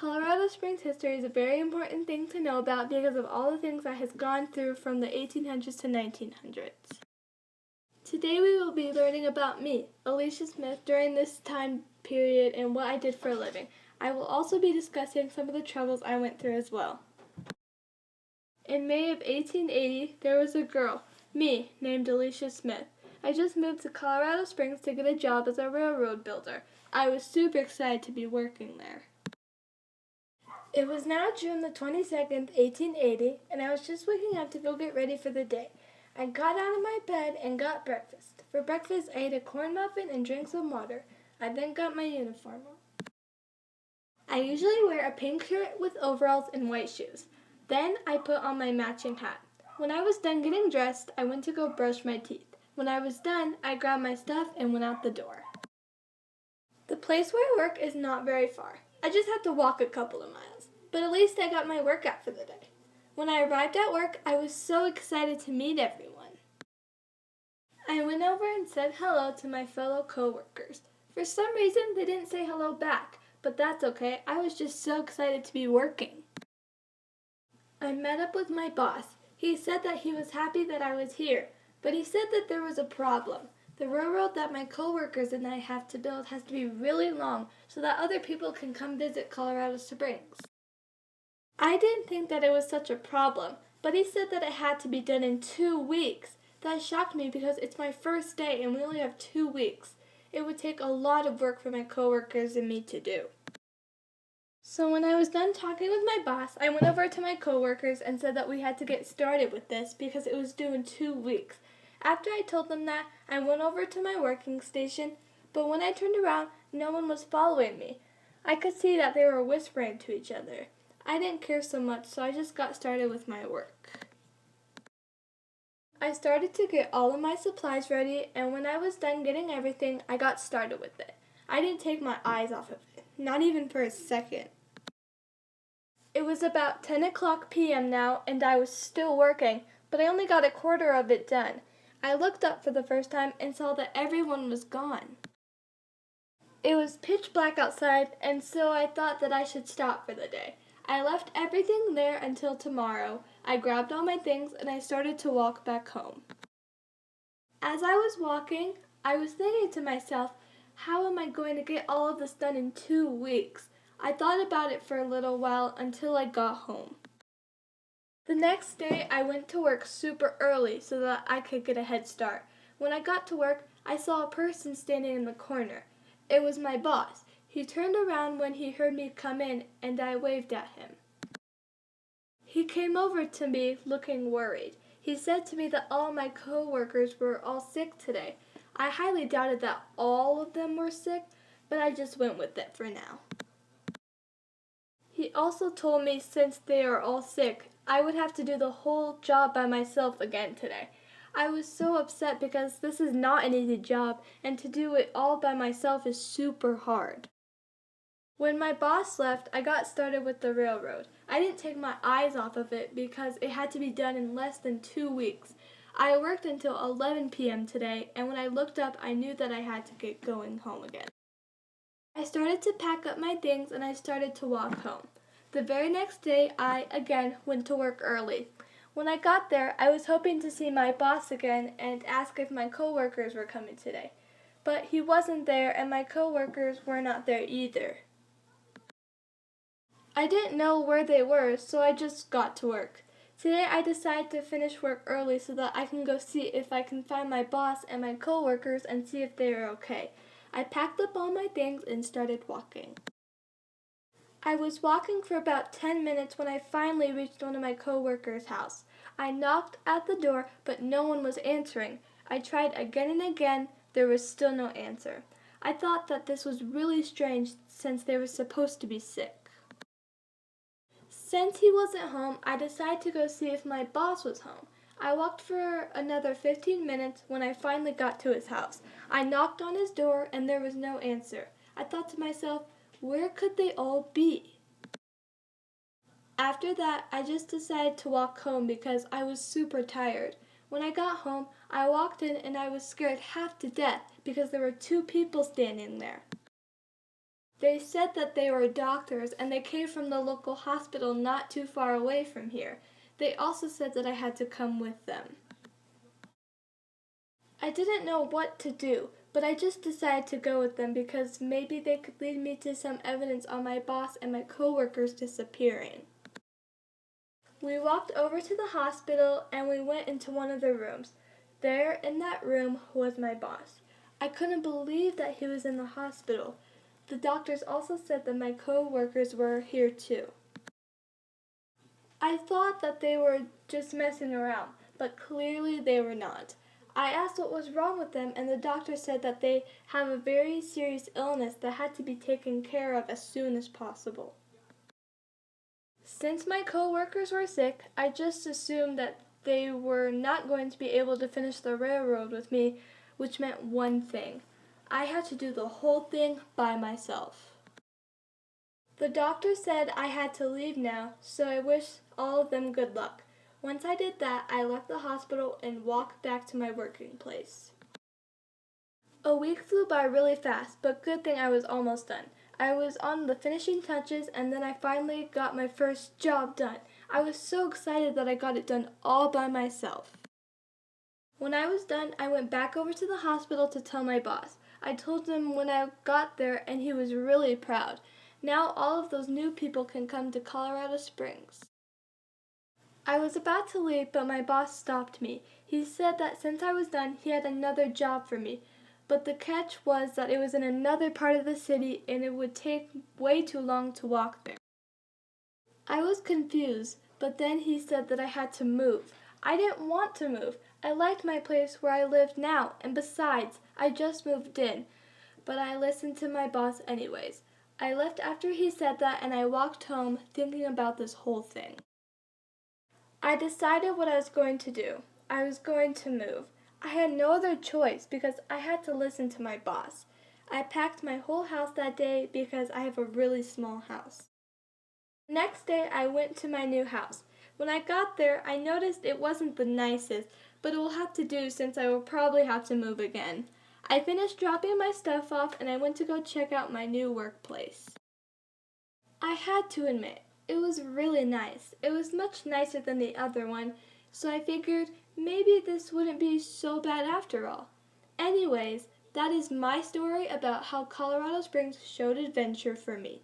Colorado Springs history is a very important thing to know about because of all the things that has gone through from the 1800s to 1900s. Today we will be learning about me, Alisha Smith, during this time period and what I did for a living. I will also be discussing some of the troubles I went through as well. In May of 1880, there was a girl, me, named Alisha Smith. I just moved to Colorado Springs to get a job as a railroad builder. I was super excited to be working there. It was now June the 22nd, 1880, and I was just waking up to go get ready for the day. I got out of my bed and got breakfast. For breakfast, I ate a corn muffin and drank some water. I then got my uniform on. I usually wear a pink shirt with overalls and white shoes. Then I put on my matching hat. When I was done getting dressed, I went to go brush my teeth. When I was done, I grabbed my stuff and went out the door. The place where I work is not very far. I just had to walk a couple of miles, but at least I got my workout for the day. When I arrived at work, I was so excited to meet everyone. I went over and said hello to my fellow co-workers. For some reason, they didn't say hello back, but that's okay. I was just so excited to be working. I met up with my boss. He said that he was happy that I was here, but he said that there was a problem. The railroad that my co-workers and I have to build has to be really long so that other people can come visit Colorado Springs. I didn't think that it was such a problem, but he said that it had to be done in 2 weeks. That shocked me because it's my first day and we only have 2 weeks. It would take a lot of work for my co-workers and me to do. So when I was done talking with my boss, I went over to my co-workers and said that we had to get started with this because it was due in 2 weeks. After I told them that, I went over to my working station, but when I turned around, no one was following me. I could see that they were whispering to each other. I didn't care so much, so I just got started with my work. I started to get all of my supplies ready, and when I was done getting everything, I got started with it. I didn't take my eyes off of it, not even for a second. It was about 10 o'clock p.m. now, and I was still working, but I only got a quarter of it done. I looked up for the first time and saw that everyone was gone. It was pitch black outside, and so I thought that I should stop for the day. I left everything there until tomorrow. I grabbed all my things and I started to walk back home. As I was walking, I was thinking to myself, how am I going to get all of this done in 2 weeks? I thought about it for a little while until I got home. The next day, I went to work super early so that I could get a head start. When I got to work, I saw a person standing in the corner. It was my boss. He turned around when he heard me come in, and I waved at him. He came over to me looking worried. He said to me that all my co-workers were all sick today. I highly doubted that all of them were sick, but I just went with it for now. He also told me since they are all sick, I would have to do the whole job by myself again today. I was so upset because this is not an easy job, and to do it all by myself is super hard. When my boss left, I got started with the railroad. I didn't take my eyes off of it because it had to be done in less than 2 weeks. I worked until 11 p.m. today, and when I looked up, I knew that I had to get going home again. I started to pack up my things and I started to walk home. The very next day, I again went to work early. When I got there, I was hoping to see my boss again and ask if my co-workers were coming today. But he wasn't there and my co-workers were not there either. I didn't know where they were, so I just got to work. Today I decided to finish work early so that I can go see if I can find my boss and my co-workers and see if they are okay. I packed up all my things and started walking. I was walking for about 10 minutes when I finally reached one of my co-workers' house. I knocked at the door, but no one was answering. I tried again and again. There was still no answer. I thought that this was really strange since they were supposed to be sick. Since he wasn't home, I decided to go see if my boss was home. I walked for another 15 minutes when I finally got to his house. I knocked on his door and there was no answer. I thought to myself, where could they all be? After that, I just decided to walk home because I was super tired. When I got home, I walked in and I was scared half to death because there were 2 people standing there. They said that they were doctors and they came from the local hospital not too far away from here. They also said that I had to come with them. I didn't know what to do, but I just decided to go with them because maybe they could lead me to some evidence on my boss and my coworkers disappearing. We walked over to the hospital and we went into one of the rooms. There in that room was my boss. I couldn't believe that he was in the hospital. The doctors also said that my co-workers were here too. I thought that they were just messing around, but clearly they were not. I asked what was wrong with them, and the doctor said that they have a very serious illness that had to be taken care of as soon as possible. Since my co-workers were sick, I just assumed that they were not going to be able to finish the railroad with me, which meant one thing. I had to do the whole thing by myself. The doctor said I had to leave now, so I wished all of them good luck. Once I did that, I left the hospital and walked back to my working place. A week flew by really fast, but good thing I was almost done. I was on the finishing touches and then I finally got my first job done. I was so excited that I got it done all by myself. When I was done, I went back over to the hospital to tell my boss. I told him when I got there and he was really proud. Now all of those new people can come to Colorado Springs. I was about to leave, but my boss stopped me. He said that since I was done, he had another job for me. But the catch was that it was in another part of the city and it would take way too long to walk there. I was confused, but then he said that I had to move. I didn't want to move. I liked my place where I lived now, and besides, I just moved in. But I listened to my boss anyways. I left after he said that and I walked home thinking about this whole thing. I decided what I was going to do. I was going to move. I had no other choice because I had to listen to my boss. I packed my whole house that day because I have a really small house. The next day I went to my new house. When I got there, I noticed it wasn't the nicest, but it will have to do since I will probably have to move again. I finished dropping my stuff off and I went to go check out my new workplace. I had to admit, it was really nice. It was much nicer than the other one, so I figured maybe this wouldn't be so bad after all. Anyways, that is my story about how Colorado Springs showed adventure for me.